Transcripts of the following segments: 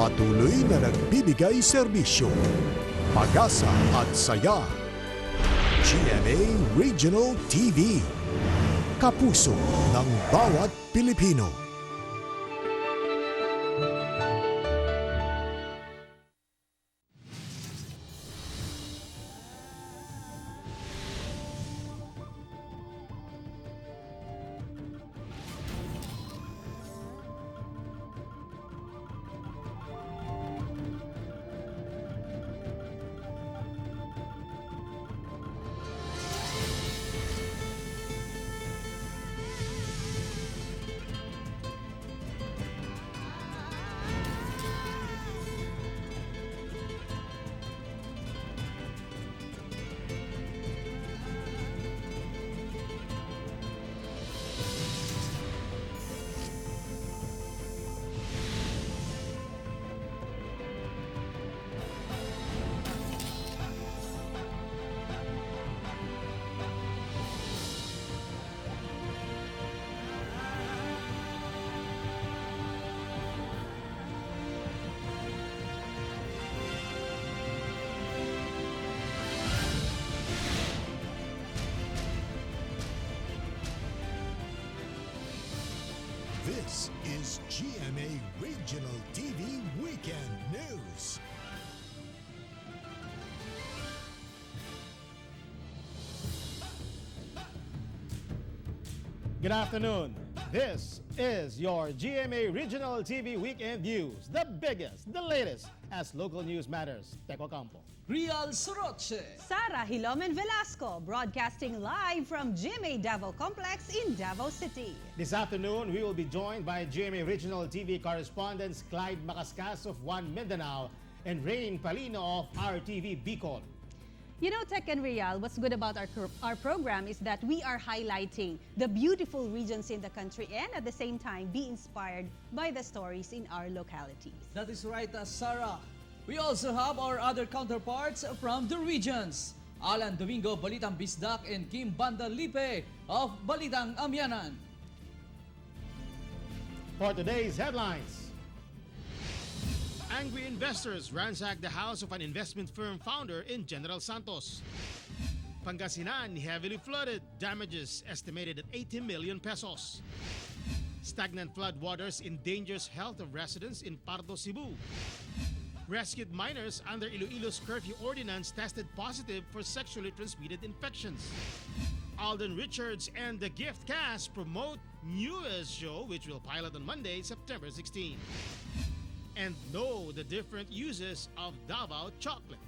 patuloy na nagbibigay serbisyo, pag-asa at saya. GMA Regional TV, kapuso ng bawat Pilipino. This is GMA Regional TV Weekend News. Good afternoon. This is your GMA Regional TV Weekend News, the biggest, the latest, as local news matters. Teco Campo. Real Soroche. Sara Hilomen Velasco, broadcasting live from GMA Davao Complex in Davao City. This afternoon, we will be joined by GMA Regional TV correspondents Clyde Macascas of One Mindanao and Rain Palino of RTV Bicol. You know, Tech and Real, what's good about our program is that we are highlighting the beautiful regions in the country and at the same time be inspired by the stories in our localities. That is right, Sarah. We also have our other counterparts from the regions. Alan Domingo, Balitang Bisdak, and Kim Banda Lipe of Balitang Amyanan. For today's headlines, angry investors ransack the house of an investment firm founder in General Santos. Pangasinan heavily flooded, damages estimated at 80 million pesos. Stagnant flood waters endangers health of residents in Pardo, Cebu. Rescued minors under Iloilo's curfew ordinance tested positive for sexually transmitted infections. Alden Richards and the Gift cast promote newest show which will pilot on Monday, September 16. And know the different uses of Davao chocolate.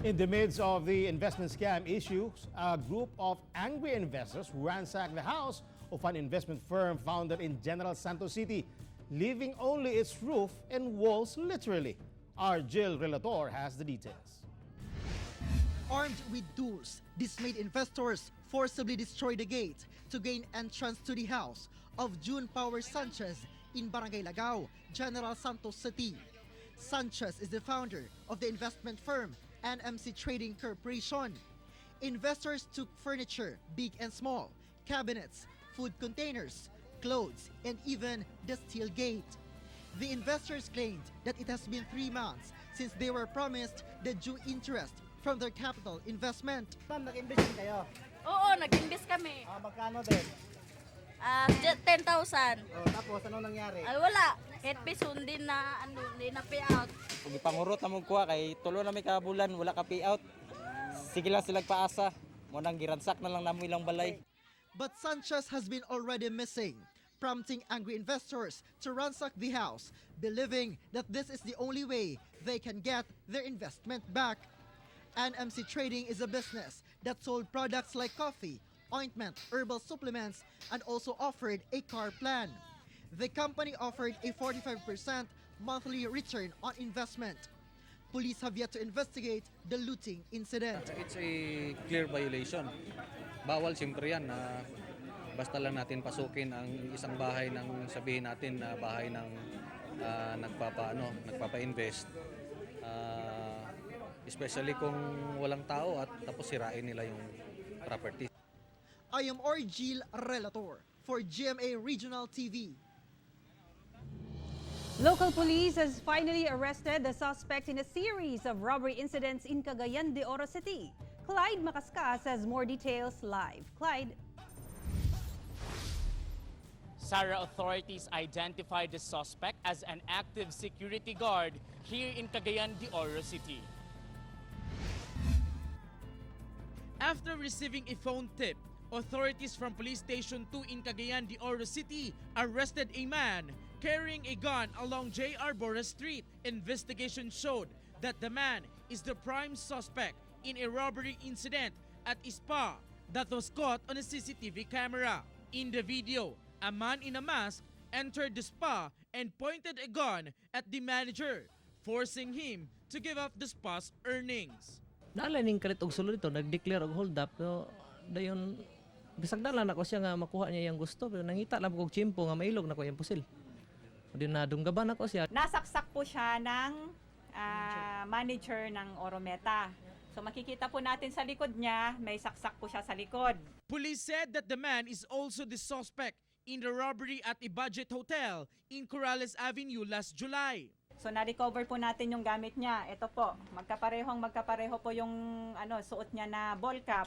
In the midst of the investment scam issues, a group of angry investors ransacked the house of an investment firm founded in General Santos City, leaving only its roof and walls literally. Our Jill Relator has the details. Armed with tools, dismayed investors forcibly destroyed the gate to gain entrance to the house of June Power Sanchez in Barangay Lagao, General Santos City. Sanchez is the founder of the investment firm NMC Trading Corporation. Investors took furniture, big and small, cabinets, food containers, clothes, and even the steel gate. The investors claimed that it has been 3 months since they were promised the due interest from their capital investment. Ma'am, nag-invest din kayo? Oo, nag-invest kami. Magkano din? 10,000. Tapos, ano nangyari? Ay wala. Kahit piso hindi na, hindi na payout. Kung ipangurot na mong kuha kay tulo na may kabulan, wala ka payout. Sige lang silang paasa. Munang giransak na lang namo ilang balay. But Sanchez has been already missing, prompting angry investors to ransack the house, believing that this is the only way they can get their investment back. NMC Trading is a business that sold products like coffee, ointment, herbal supplements, and also offered a car plan. The company offered a 45% monthly return on investment. Police have yet to investigate the looting incident. It's a clear violation. Bawal siyempre yan na basta lang natin pasukin ang isang bahay ng sabihin natin na bahay ng nagpapa-invest. Especially kung walang tao at tapos sirain nila yung property. I am Jill Relator for GMA Regional TV. Local police has finally arrested the suspect in a series of robbery incidents in Cagayan de Oro City. Clyde Macascas has more details live. Clyde. Sarah, authorities identified the suspect as an active security guard here in Cagayan de Oro City. After receiving a phone tip, authorities from Police Station 2 in Cagayan de Oro City arrested a man carrying a gun along J.R. Borja Street. Investigation showed that the man is the prime suspect in a robbery incident at a spa that was caught on a CCTV camera. In the video, a man in a mask entered the spa and pointed a gun at the manager, forcing him to give up the spa's earnings. Nalaning kalit og sulod ito, nag-declare og hold up, pero dayon bisagdalan ako siya nga makuha niya yung gusto, pero nangita lang kog chimpo nga mailog na ko yung pusil. Di na dunggaban ako siya. Nasaksak po siya ng manager ng Orometa. So makikita po natin sa likod niya, may saksak po siya sa likod. Police said that the man is also the suspect in the robbery at a budget hotel in Corrales Avenue last July. So na-recover po natin yung gamit niya. Ito po, magkapareho po yung suot niya na ball cap.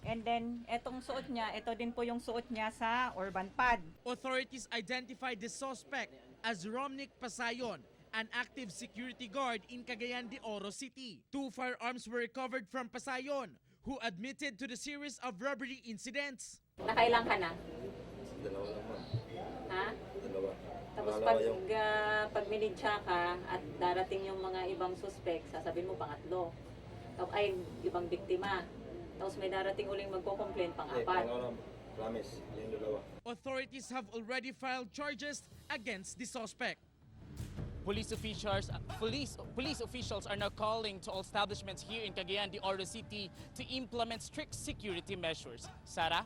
And then etong suot niya, ito din po yung suot niya sa Urban Pad. Authorities identified the suspect as Romnick Pasayon, an active security guard in Cagayan de Oro City. 2 firearms were recovered from Pasayon, who admitted to the series of robbery incidents. Nakailang ka na? Dalawa lang, ma'am. Ha? Dalawa. Tapos pag minidya ka at darating yung mga ibang suspect, sasabihin mo pangatlo. Tapos ay ibang biktima. Tapos may darating uling magko-complain pang-apat. Promise, yung dalawa. Authorities have already filed charges against the suspect. Police officials are now calling to all establishments here in Cagayan de Oro City to implement strict security measures. Sarah?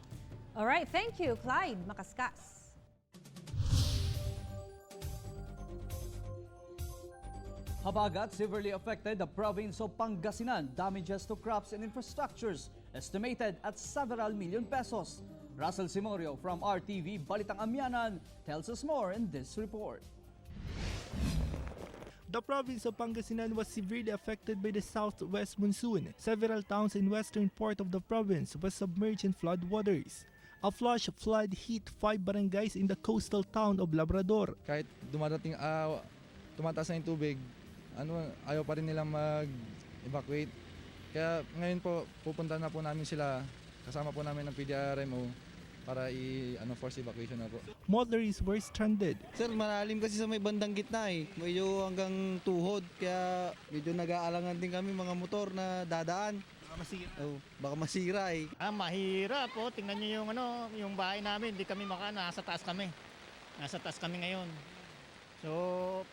All right, thank you, Clyde Macascas. Habagat severely affected the province of Pangasinan. Damages to crops and infrastructures estimated at several million pesos. Russell Simorio from RTV Balitang Amyanan tells us more in this report. The province of Pangasinan was severely affected by the southwest monsoon. Several towns in western part of the province were submerged in flood waters. A flash flood hit 5 barangays in the coastal town of Labrador. Kahit tumataas na yung tubig, ayaw pa rin nilang mag-evacuate. Kaya ngayon po, pupunta na po namin sila, kasama po namin ng PDRMO para force evacuation na po. Motorists were stranded. Sir, malalim kasi sa may bandang gitna medyo hanggang tuhod, kaya medyo nag-aalangan din kami mga motor na dadaan. Baka masira. Baka masira Mahirap po. Tingnan niyo yung bahay namin, hindi kami nasa taas kami. Nasa taas kami ngayon. So,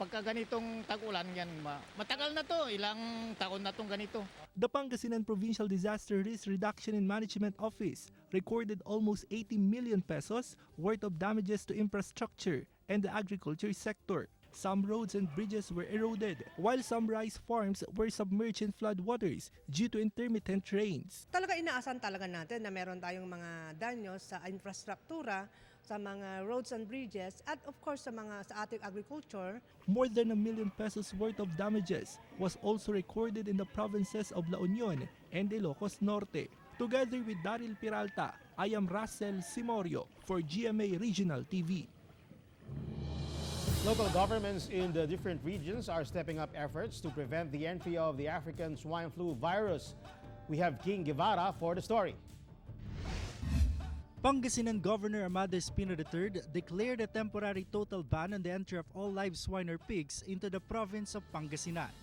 pagka ganitong tag-ulan yan, matagal na to, ilang taon na tong ganito. The Pangasinan Provincial Disaster Risk Reduction and Management Office recorded almost 80 million pesos worth of damages to infrastructure and the agriculture sector. Some roads and bridges were eroded, while some rice farms were submerged in flood waters due to intermittent rains. Talaga inaasahan talaga natin na meron tayong mga danyos sa infrastruktura, sa mga roads and bridges, at of course sa ating agriculture. More than 1 million pesos worth of damages was also recorded in the provinces of La Union and Ilocos Norte. Together with Daryl Peralta, I am Russell Simorio for GMA Regional TV. Local governments in the different regions are stepping up efforts to prevent the entry of the African swine flu virus. We have King Guevara for the story. Pangasinan Governor Amado Espino III declared a temporary total ban on the entry of all live swine or pigs into the province of Pangasinan.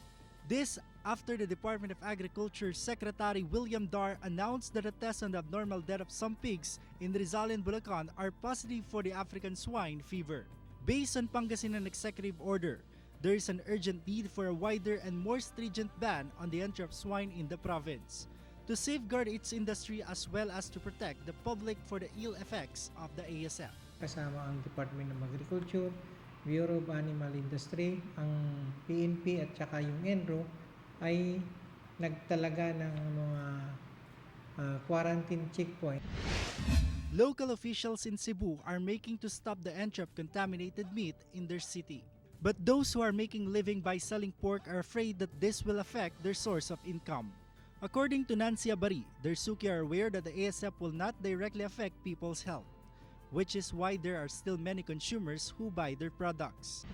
This after the Department of Agriculture Secretary William Dar announced that the tests on the abnormal death of some pigs in Rizal and Bulacan are positive for the African swine fever. Based on Pangasinan Executive Order, there is an urgent need for a wider and more stringent ban on the entry of swine in the province to safeguard its industry as well as to protect the public for the ill effects of the ASF. Kasama ang Department of Agriculture, Bureau of Animal Industry, ang PNP at saka yung ENRO ay nagtalaga ng mga quarantine checkpoint. Local officials in Cebu are making to stop the entry of contaminated meat in their city. But those who are making living by selling pork are afraid that this will affect their source of income. According to Nancy Abari, their suki are aware that the ASF will not directly affect people's health, which is why there are still many consumers who buy their products.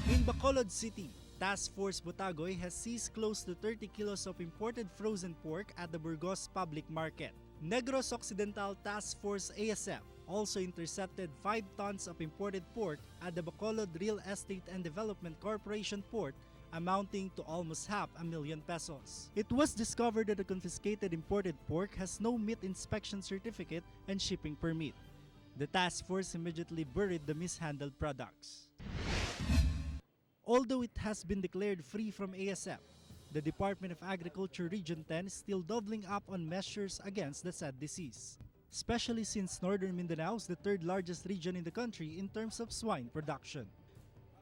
In Bacolod City, Task Force Botagoy has seized close to 30 kilos of imported frozen pork at the Burgos Public Market. Negros Occidental Task Force ASF also intercepted 5 tons of imported pork at the Bacolod Real Estate and Development Corporation port, amounting to almost 500,000 pesos. It was discovered that the confiscated imported pork has no meat inspection certificate and shipping permit. The task force immediately buried the mishandled products. Although it has been declared free from ASF, the Department of Agriculture Region 10 is still doubling up on measures against the said disease, especially since Northern Mindanao is the third largest region in the country in terms of swine production.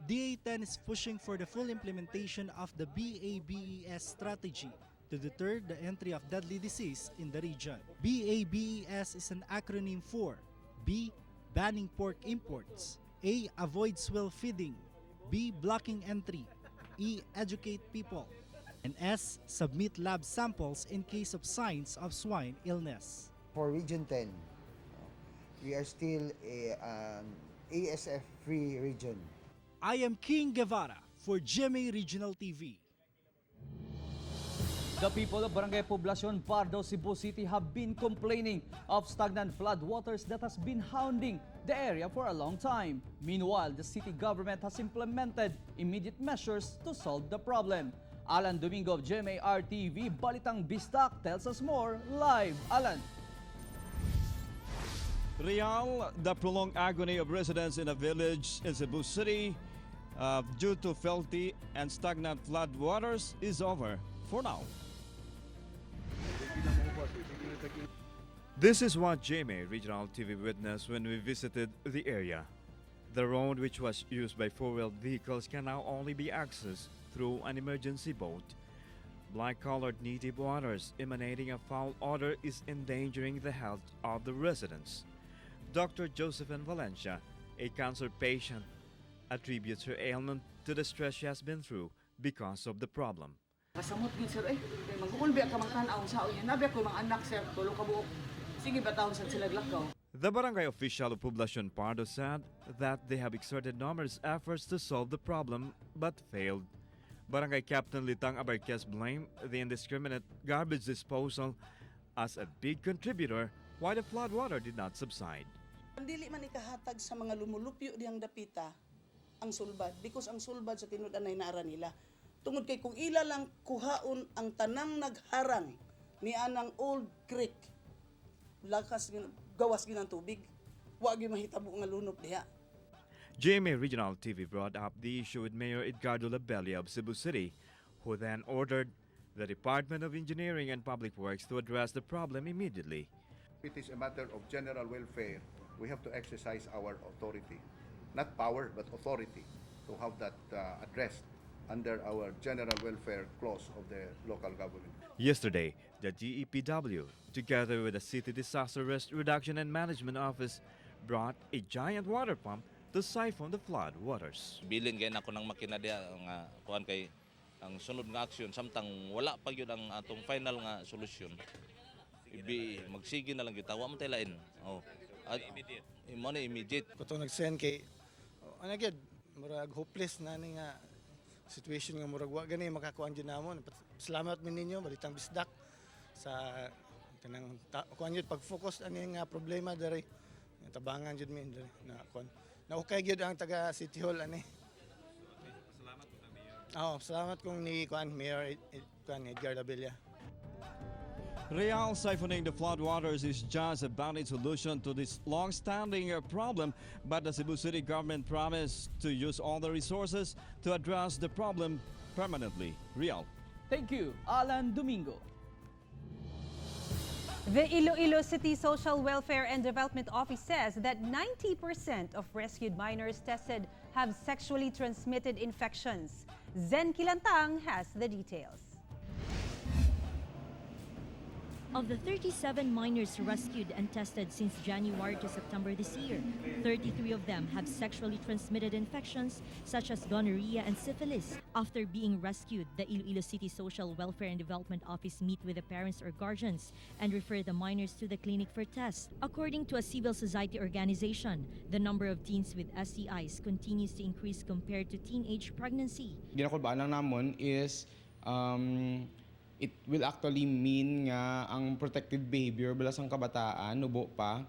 DA10 is pushing for the full implementation of the BABES strategy to deter the entry of deadly disease in the region. BABES is an acronym for B. Banning pork imports, A. Avoid swill feeding, B. Blocking entry, E. Educate people, and S. Submit lab samples in case of signs of swine illness. For Region 10, we are still an ASF-free region. I am King Guevara for GMA Regional TV. The people of Barangay Poblacion, Pardo, Cebu City have been complaining of stagnant flood waters that has been hounding the area for a long time. Meanwhile, the city government has implemented immediate measures to solve the problem. Alan Domingo of GMA RTV Balitang Bistak tells us more live. Alan. Real, the prolonged agony of residents in a village in Cebu City due to filthy and stagnant flood waters is over for now. This is what GMA Regional TV witnessed when we visited the area. The road, which was used by four-wheeled vehicles, can now only be accessed through an emergency boat. Black-colored native waters emanating a foul odor is endangering the health of the residents. Dr. Josephine Valencia, a cancer patient, attributes her ailment to the stress she has been through because of the problem. Masamot gid sir kay magkukulbi ka magtan-aw sa unya nabi ko mga anak sir tulo ka buok. Sige batawon sa sila lakaw. The barangay official of Poblacion Pardo said that they have exerted numerous efforts to solve the problem but failed. Barangay Captain Litang Abarquez blamed the indiscriminate garbage disposal as a big contributor why the flood water did not subside. Dili man ikahatag sa mga lumulupyo diyang dapita ang sulbad because ang sulbad sa tinud anay naara nila. Tungod kay kung ila lang kuhaon ang tanang nagharang ni anang Old Creek, lakas gawas ginang tubig, wa gyud mahitabo nga lunop diha. GMA Regional TV brought up the issue with Mayor Edgardo Labella of Cebu City, who then ordered the Department of Engineering and Public Works to address the problem immediately. It is a matter of general welfare. We have to exercise our authority, not power, but authority, to have that addressed under our general welfare clause of the local government. Yesterday, the DEPW, together with the City Disaster Risk Reduction and Management Office, brought a giant water pump to siphon the flood waters. Bilin kay nako ng makina diya nga kuan kay ang sunod nga aksyon samtang wala pa gyud ang atong final nga solusyon. Magsige na lang gyud tawa mo taylain. Oh. At immediate. Kuto nag-send kay ano gyud murag hopeless na ni nga situation nga murag wa gani makakuan gyud namon. Salamat min ninyo Balitang Bisdak sa kanang kuan gyud pag-focus ani nga problema diri. Tabangan gyud min diri na kuan. Na okay gyud ang taga City Hall ani. Salamat po Mayor. Salamat kung ni kuan Mayor Edgar Labella. Real siphoning the floodwaters is just a bounded solution to this long-standing problem, but the Cebu City government promised to use all the resources to address the problem permanently. Real. Thank you, Alan Domingo. The Iloilo City Social Welfare and Development Office says that 90% of rescued minors tested have sexually transmitted infections. Zen Kilantang has the details. Of the 37 minors rescued and tested since January to September this year, 33 of them have sexually transmitted infections such as gonorrhea and syphilis. After being rescued, the Iloilo City Social Welfare and Development Office meet with the parents or guardians and refer the minors to the clinic for tests. According to a civil society organization, the number of teens with STIs continues to increase compared to teenage pregnancy. Ginakulbaan lang namon is it will actually mean nga ang protective behavior bala sang kabataan nubo pa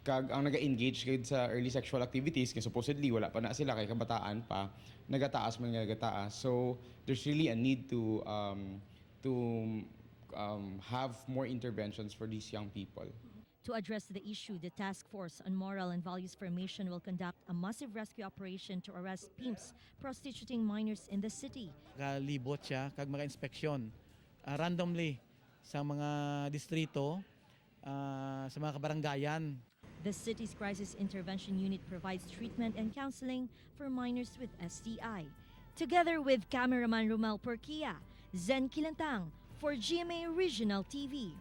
kag ang naga-engage kay sa early sexual activities kay supposedly wala pa na sila kay kabataan pa nagataas man nga nagataas. So there's really a need to have more interventions for these young people. To address the issue, the Task Force on Moral and Values Formation will conduct a massive rescue operation to arrest pimps prostituting minors in the city. Kalibot siya kag mga inspeksyon randomly sa mga distrito, sa mga kabaranggayan. The city's Crisis Intervention Unit provides treatment and counseling for minors with STI. Together with cameraman Romel Porquia, Zen Kilantang for GMA Regional TV.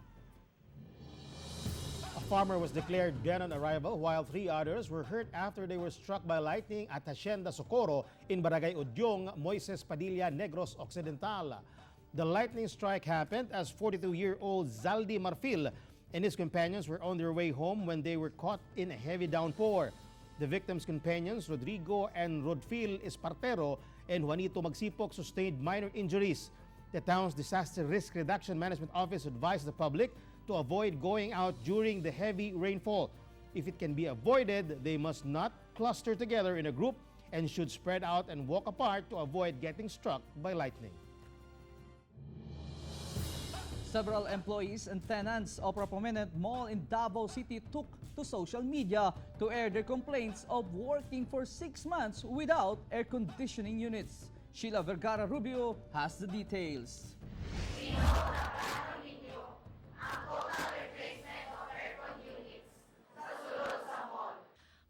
A farmer was declared dead on arrival while 3 others were hurt after they were struck by lightning at Hacienda Socorro in Barangay Udyong, Moises Padilla, Negros Occidental. The lightning strike happened as 42-year-old Zaldi Marfil and his companions were on their way home when they were caught in a heavy downpour. The victims' companions, Rodrigo and Rodfil Espartero and Juanito Magsipok, sustained minor injuries. The town's Disaster Risk Reduction Management Office advised the public to avoid going out during the heavy rainfall. If it can be avoided, they must not cluster together in a group and should spread out and walk apart to avoid getting struck by lightning. Several employees and tenants of a prominent mall in Davao City took to social media to air their complaints of working for 6 months without air conditioning units. Sheila Vergara Rubio has the details.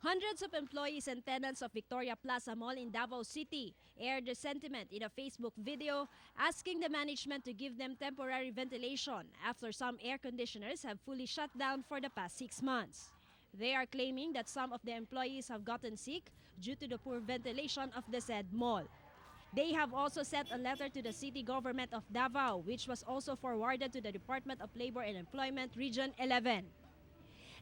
Hundreds of employees and tenants of Victoria Plaza Mall in Davao City aired their sentiment in a Facebook video asking the management to give them temporary ventilation after some air conditioners have fully shut down for the past 6 months. They are claiming that some of the employees have gotten sick due to the poor ventilation of the said mall. They have also sent a letter to the city government of Davao, which was also forwarded to the Department of Labor and Employment Region 11.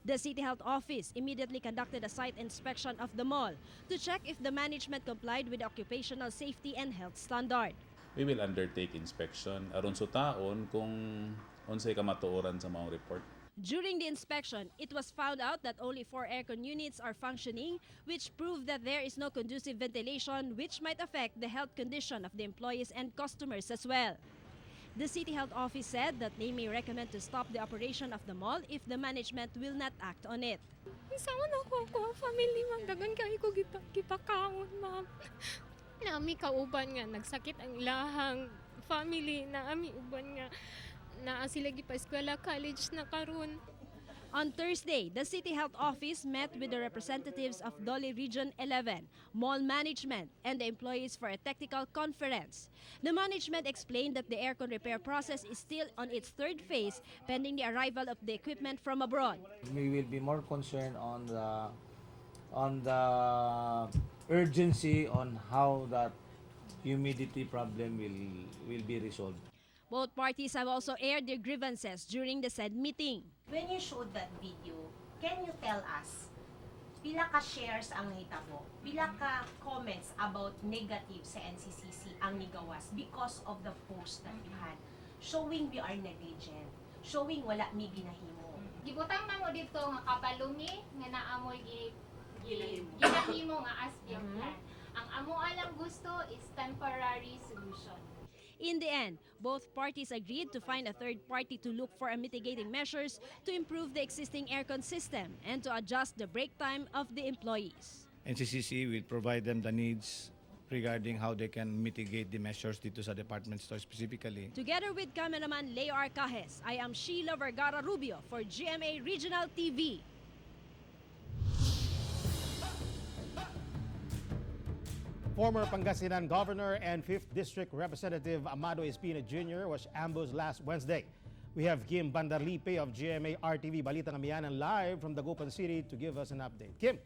The City Health Office immediately conducted a site inspection of the mall to check if the management complied with occupational safety and health standard. We will undertake inspection aron sa taon kung unsay kamatuoran sa mga report. During the inspection, it was found out that only 4 aircon units are functioning, which proved that there is no conducive ventilation, which might affect the health condition of the employees and customers as well. The City Health Office said that they may recommend to stop the operation of the mall if the management will not act on it. Isaon ako family ma'am, dagan kay ko gipakaon ma'am. Nami kauban nga nagsakit ang ilahang family na ami uban nga naa sila gipa-eskwela college na karon. On Thursday, the City Health Office met with the representatives of Dole Region 11, mall management, and the employees for a technical conference. The management explained that the aircon repair process is still on its 3rd phase, pending the arrival of the equipment from abroad. We will be more concerned on the urgency on how that humidity problem will be resolved. Both parties have also aired their grievances during the said meeting. When you showed that video, can you tell us pila ka shares ang nahitabo, pila ka comments about negative sa NCCC ang nigawas because of the post that you had, showing we are negligent, showing wala mi ginahimo. Gibutang na mo dito nga kapalumi nga naamoy ginahimo nga as plan. Ang amo alang gusto is temporary solution. In the end, both parties agreed to find a third party to look for mitigating measures to improve the existing aircon system and to adjust the break time of the employees. NCCC will provide them the needs regarding how they can mitigate the measures dito sa department store specifically. Together with cameraman Leo Arcajes, I am Sheila Vergara Rubio for GMA Regional TV. Former Pangasinan Governor and 5th District Representative Amado Espina Jr. was ambushed last Wednesday. We have Kim Bandarlipe of GMA RTV Balitang Amianan live from Dagupan City to give us an update. Kim.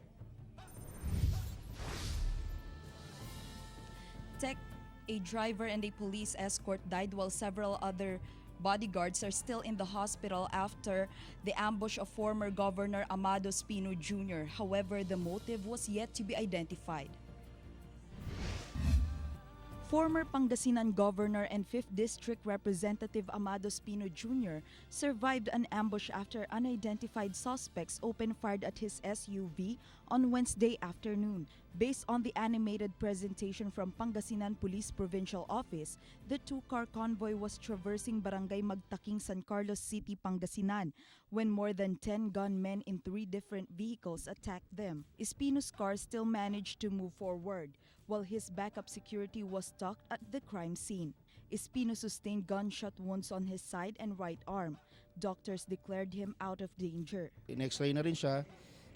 Tech, a driver and a police escort died while several other bodyguards are still in the hospital after the ambush of former Governor Amado Espino Jr. However, the motive was yet to be identified. Former Pangasinan Governor and 5th District Representative Amado Espino Jr. survived an ambush after unidentified suspects opened fire at his SUV on Wednesday afternoon. Based on the animated presentation from Pangasinan Police Provincial Office, the two-car convoy was traversing Barangay Magtaking, San Carlos City, Pangasinan, when more than 10 gunmen in 3 different vehicles attacked them. Espino's car still managed to move forward, while his backup security was stuck at the crime scene. Espino sustained gunshot wounds on his side and right arm. Doctors declared him out of danger. In-X-ray na rin siya,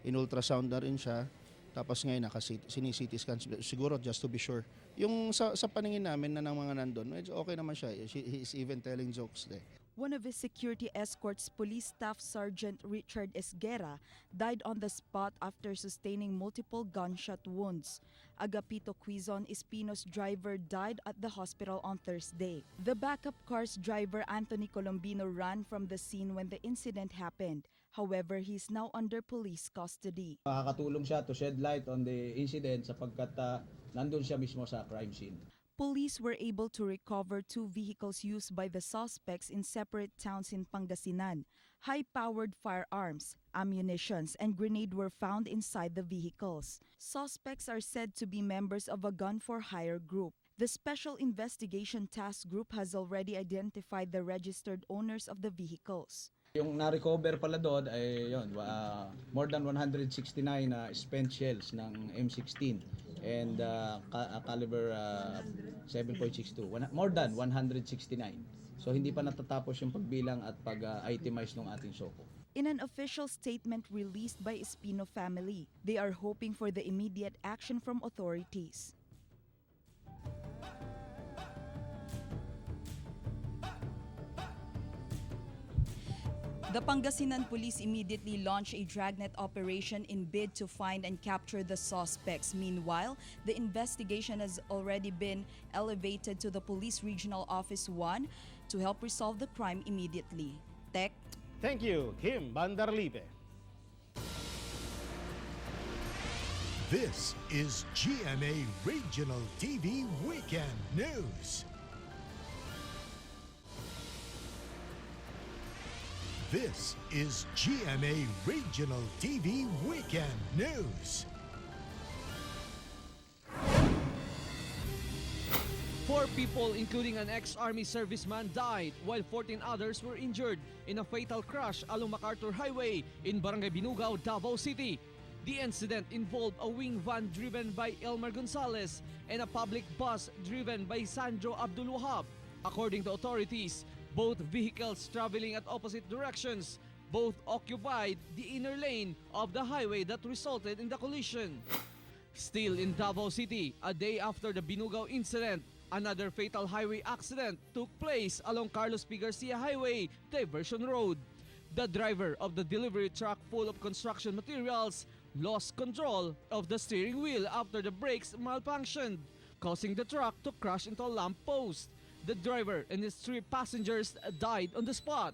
in-ultrasound na rin siya, tapos ngayon sini-CT scan, siguro just to be sure. Yung sa paningin namin na ng mga nandun, medyo okay naman siya. He's even telling jokes there. One of his security escorts, Police Staff Sergeant Richard Esguera, died on the spot after sustaining multiple gunshot wounds. Agapito Quizon, Espino's driver, died at the hospital on Thursday. The backup car's driver, Anthony Colombino, ran from the scene when the incident happened. However, he is now under police custody. Makakatulong siya to shed light on the incident sapagkat nandun siya mismo sa crime scene. Police were able to recover 2 vehicles used by the suspects in separate towns in Pangasinan. High-powered firearms, ammunitions, and grenade were found inside the vehicles. Suspects are said to be members of a gun-for-hire group. The Special Investigation Task Group has already identified the registered owners of the vehicles. Yung na-recover pala doon ay more than 169 spent shells ng M16 and caliber 7.62, more than 169. So hindi pa natatapos yung pagbilang at pag-itemize ng ating SOCO. In an official statement released by Espino family, they are hoping for the immediate action from authorities. The Pangasinan Police immediately launched a dragnet operation in bid to find and capture the suspects. Meanwhile, the investigation has already been elevated to the Police Regional Office 1 to help resolve the crime immediately. Tech. Thank you, Kim Bandarlipe. This is GMA Regional TV Weekend News. This is GMA Regional TV Weekend News. 4 people, including an ex-army serviceman, died while 14 others were injured in a fatal crash along MacArthur Highway in Barangay Binugao, Davao City. The incident involved a wing van driven by Elmer Gonzalez and a public bus driven by Sandro Abdul Wahab. According to authorities, both vehicles traveling at opposite directions both occupied the inner lane of the highway that resulted in the collision. Still in Davao City, a day after the Binugao incident, another fatal highway accident took place along Carlos P. Garcia Highway, Diversion Road. The driver of the delivery truck full of construction materials lost control of the steering wheel after the brakes malfunctioned, causing the truck to crash into a lamp post. The driver and his 3 passengers died on the spot.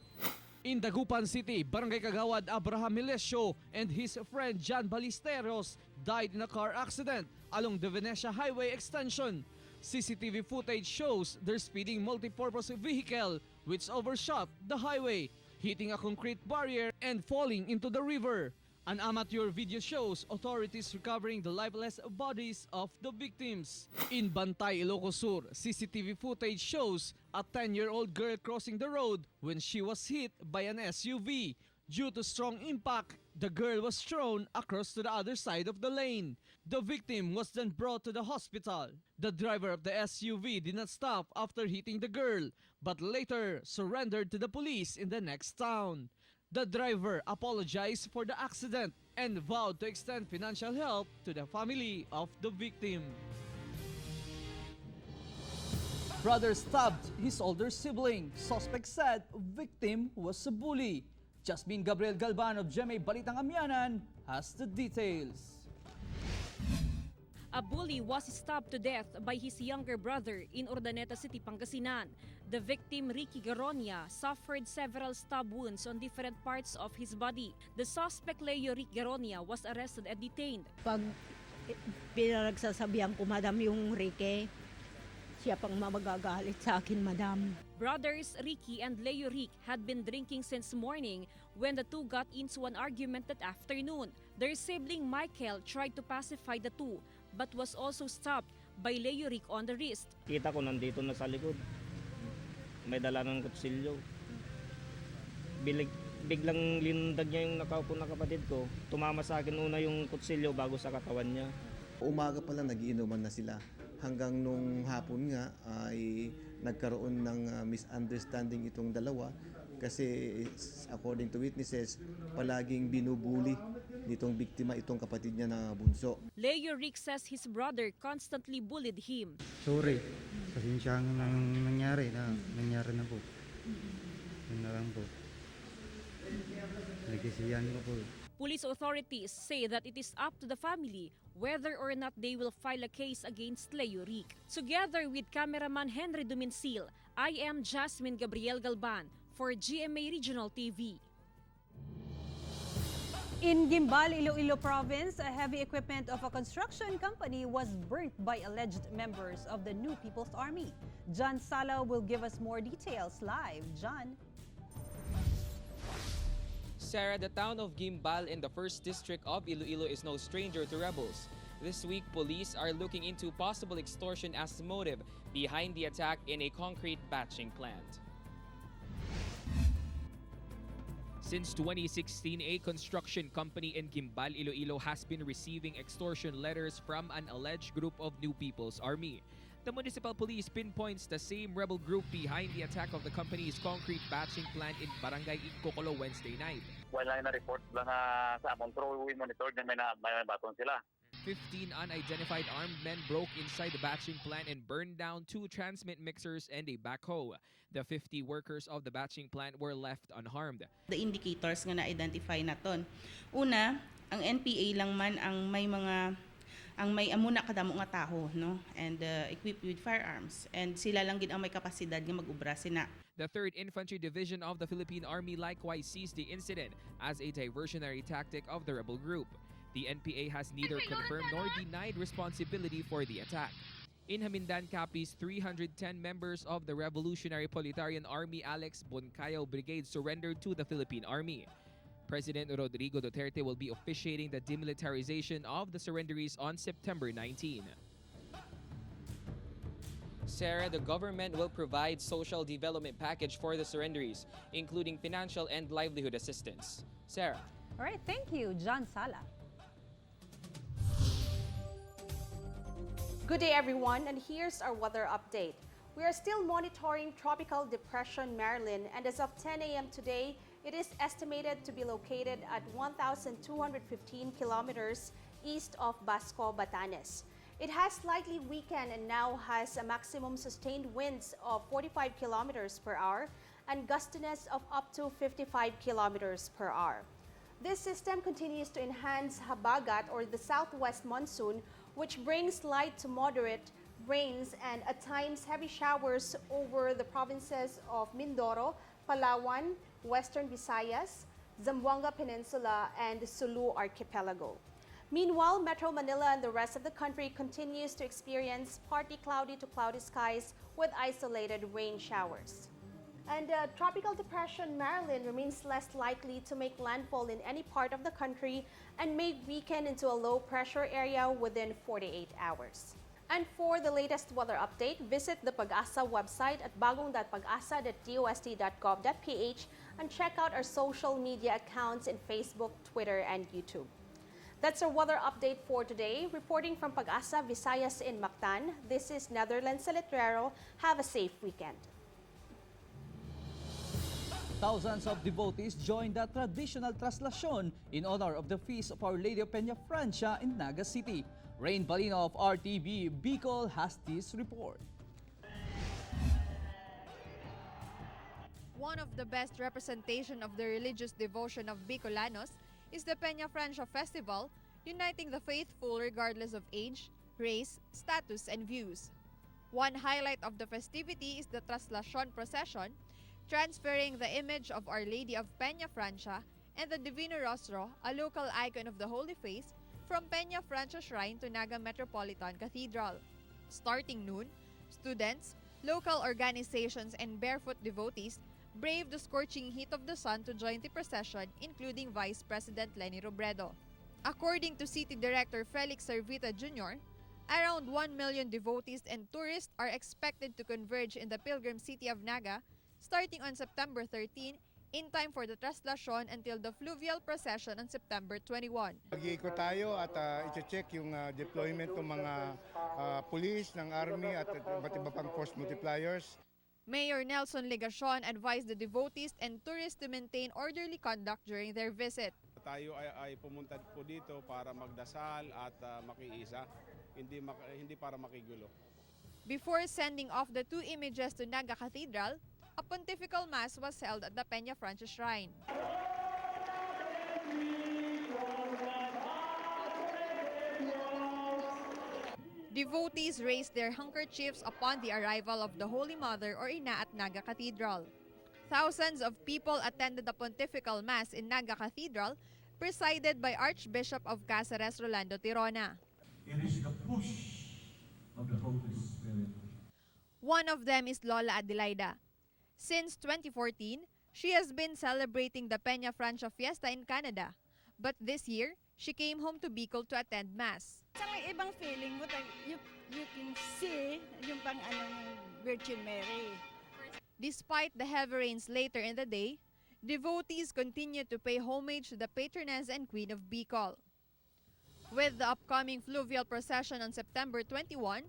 In Dagupan City, Barangay Kagawad Abraham Melesio and his friend John Balisteros died in a car accident along the Venecia Highway extension. CCTV footage shows their speeding multi-purpose vehicle which overshot the highway, hitting a concrete barrier and falling into the river. An amateur video shows authorities recovering the lifeless bodies of the victims. In Bantay, Ilocos Sur, CCTV footage shows a 10-year-old girl crossing the road when she was hit by an SUV. Due to strong impact, the girl was thrown across to the other side of the lane. The victim was then brought to the hospital. The driver of the SUV did not stop after hitting the girl, but later surrendered to the police in the next town. The driver apologized for the accident and vowed to extend financial help to the family of the victim. Brother stabbed his older sibling. Suspect said victim was a bully. Jasmine Gabriel Galban of GMA Balitang Amyanan has the details. A bully was stabbed to death by his younger brother in Urdaneta City, Pangasinan. The victim, Ricky Garonia, suffered several stab wounds on different parts of his body. The suspect, Leo Rick Garonia, was arrested and detained. Pag pinagsasabihan ko, Madam, yung Ricky, siya pang magagalit sa akin, Madam. Brothers Ricky and Leo Rick had been drinking since morning when the two got into an argument that afternoon. Their sibling Michael tried to pacify the two but was also stopped by Leo Rick on the wrist. Kita ko nandito na sa likod. May dala ng kutsilyo. Biglang linundag niya yung nakaupo na kapatid ko. Tumama sa akin una yung kutsilyo bago sa katawan niya. Umaga pa lang nagiinuman na sila. Hanggang nung hapon nga ay nagkaroon ng misunderstanding itong dalawa kasi according to witnesses, palaging binubuli nitong biktima itong kapatid niya na bunso. Leo Rick says his brother constantly bullied him. Sorry, pasensya na nangyari na po. Yun na lang po. Nagkisiyan ko po. Police authorities say that it is up to the family whether or not they will file a case against Leo Rick. Together with cameraman Henry Duminsil, I am Jasmine Gabriel Galban for GMA Regional TV. In Guimbal, Iloilo Province, a heavy equipment of a construction company was burnt by alleged members of the New People's Army. John Sala will give us more details live. John. Sarah, the town of Guimbal in the 1st District of Iloilo is no stranger to rebels. This week, police are looking into possible extortion as the motive behind the attack in a concrete batching plant. Since 2016, a construction company in Guimbal, Iloilo has been receiving extortion letters from an alleged group of New People's Army. The municipal police pinpoints the same rebel group behind the attack of the company's concrete batching plant in Barangay Ikokolo Wednesday night. Wala na report lang sa control, we monitor na may baton sila. 15 unidentified armed men broke inside the batching plant and burned down 2 transmit mixers and a backhoe. The 50 workers of the batching plant were left unharmed. The indicators nga na-identify naton. Una, ang NPA lang man ang may amuna kadamo nga taho, no? And equipped with firearms. And sila lang gid ang may kapasidad nga mag-ubra sina. The 3rd Infantry Division of the Philippine Army likewise seized the incident as a diversionary tactic of the rebel group. The NPA has neither confirmed nor denied responsibility for the attack. In Hamindan, Capiz, 310 members of the Revolutionary Proletarian Army Alex Boncayo Brigade surrendered to the Philippine Army. President Rodrigo Duterte will be officiating the demilitarization of the surrenderies on September 19. Sarah, the government will provide social development package for the surrenderies, including financial and livelihood assistance. Sarah. All right, thank you, John Sala. Good day, everyone, and here's our weather update. We are still monitoring Tropical Depression Marilyn, and as of 10 a.m. today, it is estimated to be located at 1,215 kilometers east of Basco, Batanes. It has slightly weakened and now has a maximum sustained winds of 45 kilometers per hour and gustiness of up to 55 kilometers per hour. This system continues to enhance habagat or the southwest monsoon, which brings light to moderate rains and at times heavy showers over the provinces of Mindoro, Palawan, Western Visayas, Zamboanga Peninsula, and Sulu Archipelago. Meanwhile, Metro Manila and the rest of the country continues to experience partly cloudy to cloudy skies with isolated rain showers. And Tropical Depression Marilyn remains less likely to make landfall in any part of the country and may weaken into a low pressure area within 48 hours. And for the latest weather update, visit the Pag-asa website at bagong.pagasa.dost.gov.ph and check out our social media accounts in Facebook, Twitter, and YouTube. That's our weather update for today. Reporting from Pag-asa, Visayas in Mactan, this is Netherlands Letrero. Have a safe weekend. Thousands of devotees joined the traditional traslasyon in honor of the feast of Our Lady of Peña Francia in Naga City. Rain Balino of RTV Bicol has this report. One of the best representation of the religious devotion of Bicolanos is the Peña Francia Festival, uniting the faithful regardless of age, race, status, and views. One highlight of the festivity is the Traslacion procession, transferring the image of Our Lady of Peña Francia and the Divino Rostro, a local icon of the Holy Face, from Peña Francia Shrine to Naga Metropolitan Cathedral. Starting noon, students, local organizations, and barefoot devotees braved the scorching heat of the sun to join the procession, including Vice President Leni Robredo. According to City Director Felix Servita Jr., around 1 million devotees and tourists are expected to converge in the pilgrim city of Naga starting on September 13 in time for the Traslacion until the fluvial procession on September 21. Mag-iikot tayo at i-check yung deployment ng mga police, ng army at iba't iba pang force multipliers. Mayor Nelson Legacion advised the devotees and tourists to maintain orderly conduct during their visit. Tayo ay pumunta po dito para magdasal at makiisa, hindi para makigulo. Before sending off the two images to Naga Cathedral, a pontifical mass was held at the Peña Francia Shrine. Devotees raised their handkerchiefs upon the arrival of the Holy Mother or Ina at Naga Cathedral. Thousands of people attended the pontifical mass in Naga Cathedral, presided by Archbishop of Cáceres Rolando Tirona. It is the push of the Holy Spirit. One of them is Lola Adelaida. Since 2014, she has been celebrating the Peña Francia Fiesta in Canada. But this year, she came home to Bicol to attend Mass. Sa may ibang feeling mo, you can see yung Virgin Mary. Despite the heavy rains later in the day, devotees continue to pay homage to the patroness and queen of Bicol. With the upcoming fluvial procession on September 21,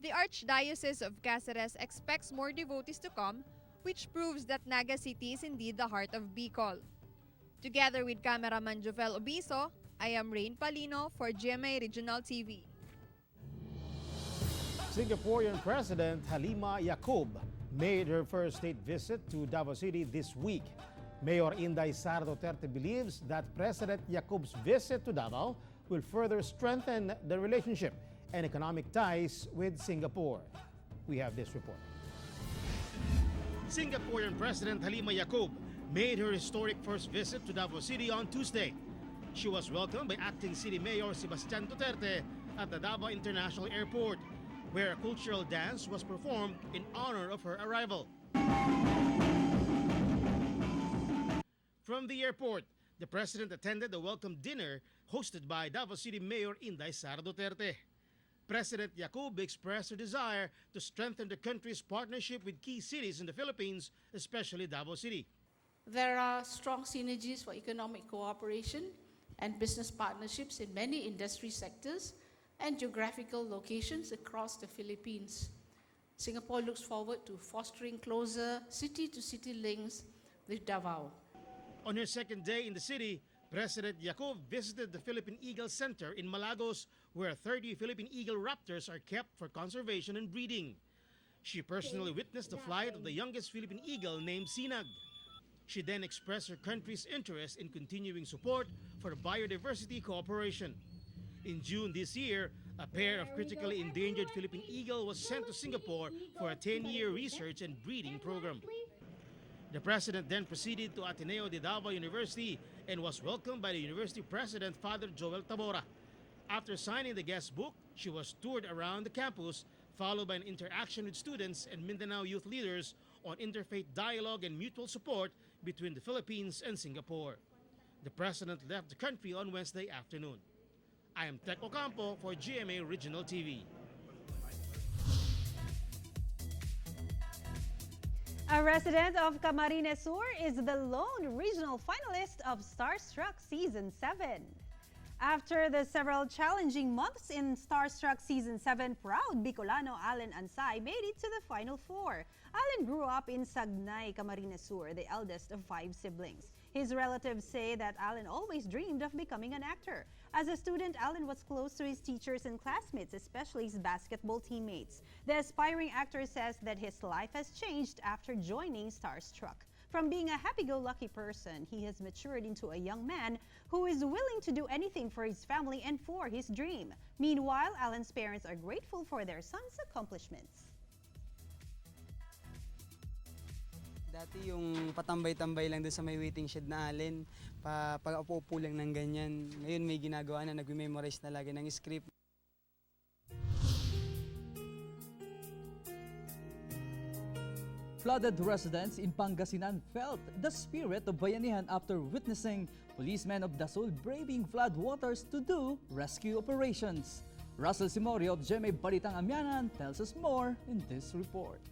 the Archdiocese of Cáceres expects more devotees to come, which proves that Naga City is indeed the heart of Bicol. Together with cameraman Jovel Obiso, I am Rain Palino for GMA Regional TV. Singaporean President Halima Yacob made her first state visit to Davao City this week. Mayor Inday Sara Duterte believes that President Yacob's visit to Davao will further strengthen the relationship and economic ties with Singapore. We have this report. Singaporean President Halima Yacob made her historic first visit to Davao City on Tuesday. She was welcomed by Acting City Mayor Sebastian Duterte at the Davao International Airport, where a cultural dance was performed in honor of her arrival. From the airport, the President attended a welcome dinner hosted by Davao City Mayor Inday Sara Duterte. President Yacob expressed her desire to strengthen the country's partnership with key cities in the Philippines, especially Davao City. There are strong synergies for economic cooperation and business partnerships in many industry sectors and geographical locations across the Philippines. Singapore looks forward to fostering closer city-to-city links with Davao. On her second day in the city, President Yacob visited the Philippine Eagle Center in Malagos, where 30 Philippine eagle raptors are kept for conservation and breeding. She personally witnessed the flight of the youngest Philippine eagle named Sinag. She then expressed her country's interest in continuing support for biodiversity cooperation. In June this year, a pair of critically endangered Philippine eagle was sent to Singapore for a 10-year research and breeding program. The president then proceeded to Ateneo de Davao University and was welcomed by the university president, Father Joel Tabora. After signing the guest book, she was toured around the campus, followed by an interaction with students and Mindanao youth leaders on interfaith dialogue and mutual support between the Philippines and Singapore. The president left the country on Wednesday afternoon. I am Tec Ocampo for GMA Regional TV. A resident of Camarines Sur is the lone regional finalist of Starstruck Season 7. After the several challenging months in Starstruck Season 7, proud Bicolano Allen Ansay made it to the Final Four. Allen grew up in Sagnay, Camarines Sur, the eldest of 5 siblings. His relatives say that Allen always dreamed of becoming an actor. As a student, Allen was close to his teachers and classmates, especially his basketball teammates. The aspiring actor says that his life has changed after joining Starstruck. From being a happy-go-lucky person, he has matured into a young man who is willing to do anything for his family and for his dream. Meanwhile, Alan's parents are grateful for their son's accomplishments. Dati yung patambay-tambay lang doon sa may waiting shed na Allen, pag-upo lang ng ganyan. Ngayon may ginagawa na, nag-memorize na lagi ng script. Flooded residents in Pangasinan felt the spirit of bayanihan after witnessing policemen of Dasol braving flood waters to do rescue operations. Russell Simorio of GMA Balitang Amyanan tells us more in this report.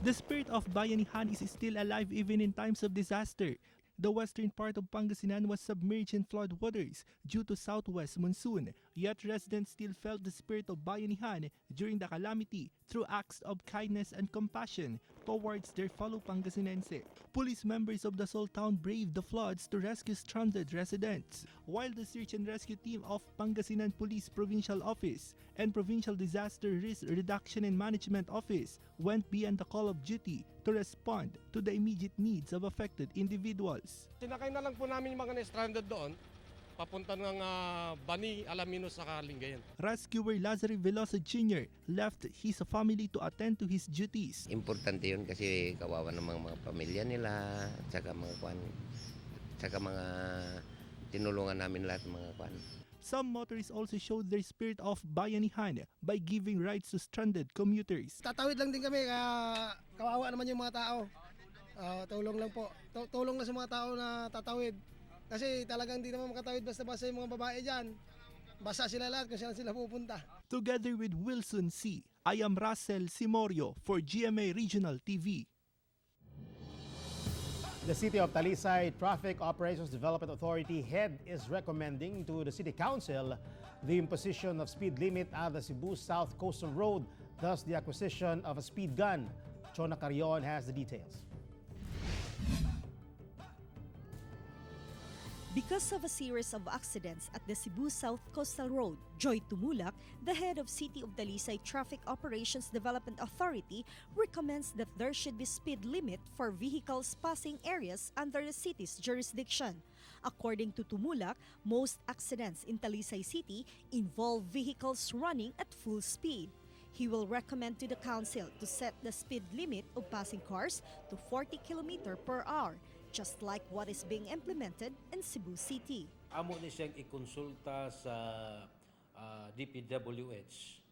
The spirit of bayanihan is still alive even in times of disaster. The western part of Pangasinan was submerged in flood waters due to southwest monsoon, yet residents still felt the spirit of bayanihan during the calamity through acts of kindness and compassion towards their fellow Pangasinense. Police members of the Dasol town braved the floods to rescue stranded residents, while the search and rescue team of Pangasinan Police Provincial Office and Provincial Disaster Risk Reduction and Management Office went beyond the call of duty to respond to the immediate needs of affected individuals. Sinakay na lang po namin yung mga na-stranded doon, papunta ng Bani, Alaminos, sa Lingayen. Rescuer Lazare Veloso Jr. left his family to attend to his duties. Importante yun kasi kawawa ng mga pamilya nila, tsaka mga tinulungan namin lahat ng mga kwan. Some motorists also showed their spirit of bayanihan by giving rides to stranded commuters. Tatawid lang din kami, kaya kawawa naman yung mga tao. Tulong lang po. Tulong na sa mga tao na tatawid. Kasi talagang hindi naman makatawid basta-basta yung mga babae dyan. Basa sila lahat kung saan sila pupunta. Together with Wilson C., I am Russell Simorio for GMA Regional TV. The City of Talisay Traffic Operations Development Authority head is recommending to the City Council the imposition of speed limit at the Cebu South Coastal Road, thus the acquisition of a speed gun. Chona Carion has the details. Because of a series of accidents at the Cebu South Coastal Road, Joy Tumulak, the head of City of Talisay Traffic Operations Development Authority, recommends that there should be speed limit for vehicles passing areas under the city's jurisdiction. According to Tumulak, most accidents in Talisay City involve vehicles running at full speed. He will recommend to the council to set the speed limit of passing cars to 40 km per hour, just like what is being implemented in Cebu City. Amo ni siyang ikonsulta sa DPWH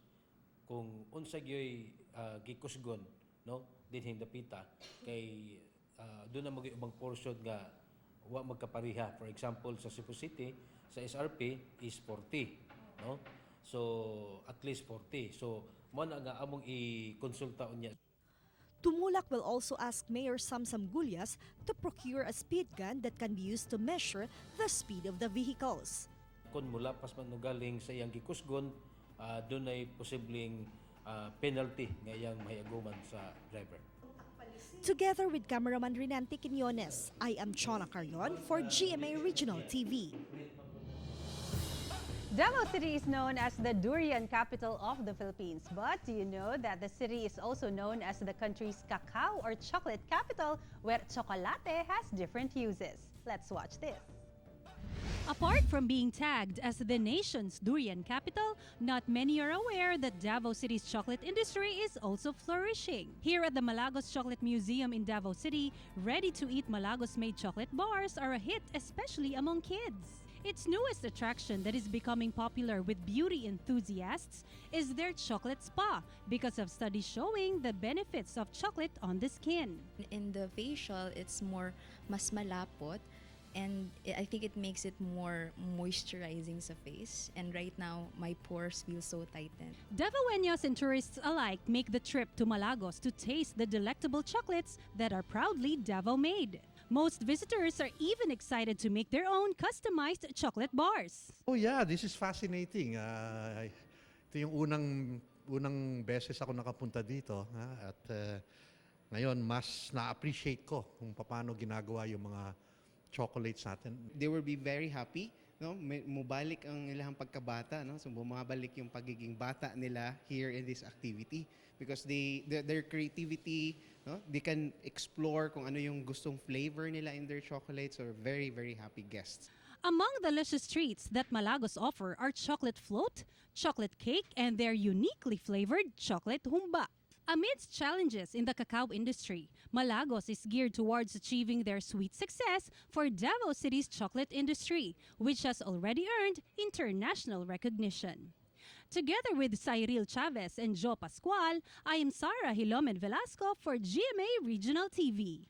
kung unsa gyoy gikusgon no dinhing dapita kay doon na magay ubang portion nga wa magkapariha. For example sa Cebu City sa SRP is 40 no, so at least 40, so mo na nga among ikonsulta unya. Tumulak will also ask Mayor Samsam Gulyas to procure a speed gun that can be used to measure the speed of the vehicles. Kung mulapas man galing sa iyang gikusgon, doon ay posibleng penalty nga iyang mahiaguman sa driver. Together with cameraman Rinante Quinones, I am Chona Carion for GMA Regional TV. Davao City is known as the durian capital of the Philippines. But do you know that the city is also known as the country's cacao or chocolate capital, where chocolate has different uses? Let's watch this. Apart from being tagged as the nation's durian capital, not many are aware that Davao City's chocolate industry is also flourishing. Here at the Malagos Chocolate Museum in Davao City, ready-to-eat Malagos-made chocolate bars are a hit, especially among kids. Its newest attraction that is becoming popular with beauty enthusiasts is their chocolate spa because of studies showing the benefits of chocolate on the skin. In the facial, it's mas malapot, and I think it makes it more moisturizing sa face. And right now, my pores feel so tightened. Davaoeños and tourists alike make the trip to Malagos to taste the delectable chocolates that are proudly Davao-made. Most visitors are even excited to make their own customized chocolate bars. Oh yeah, this is fascinating. Ito yung unang beses ako nakapunta dito. At ngayon, mas na-appreciate ko kung paano ginagawa yung mga chocolates natin. They will be very happy no, mubalik ang ilang pagkabata, no? So bumabalik yung pagiging bata nila here in this activity because their creativity, no? They can explore kung ano yung gustong flavor nila in their chocolates, or very very happy guests. Among the delicious treats that Malagos offer are chocolate float, chocolate cake, and their uniquely flavored chocolate humba. Amidst challenges in the cacao industry, Malagos is geared towards achieving their sweet success for Davao City's chocolate industry, which has already earned international recognition. Together with Cyril Chavez and Joe Pascual, I am Sarah Hilomen Velasco for GMA Regional TV.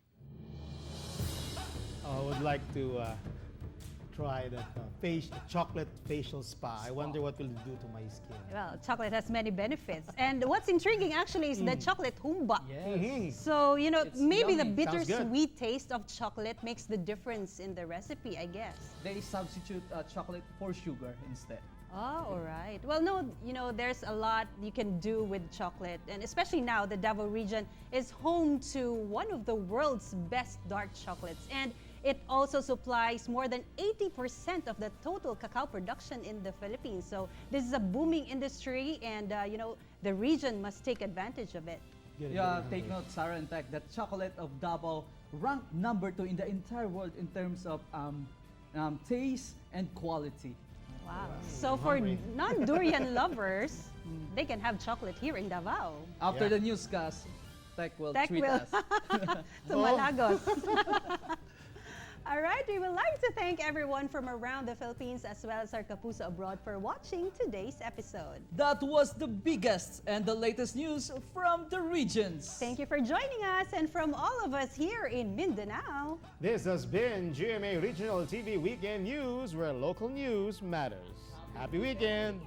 I would like to try that chocolate facial spa. I wonder what will it do to my skin. Well, chocolate has many benefits. And what's intriguing actually is the chocolate humba. Yes. So, you know, It's maybe the yummy. Sounds good. bittersweet taste of chocolate makes the difference in the recipe, I guess. They substitute chocolate for sugar instead. Oh, all right. Well, no, you know, there's a lot you can do with chocolate. And especially now, the Davao region is home to one of the world's best dark chocolates. And it also supplies more than 80% of the total cacao production in the Philippines. So this is a booming industry, and you know, the region must take advantage of it. Yeah, take note, Sarah, in fact, that chocolate of Davao ranked #2 in the entire world in terms of taste and quality. Wow. So for non-durian lovers, they can have chocolate here in Davao. After the newscast, Tech will tweet will. us. To Malagos. All right, we would like to thank everyone from around the Philippines as well as our Kapuso abroad for watching today's episode. That was the biggest and the latest news from the regions. Thank you for joining us, and from all of us here in Mindanao. This has been GMA Regional TV Weekend News, where local news matters. Happy weekend!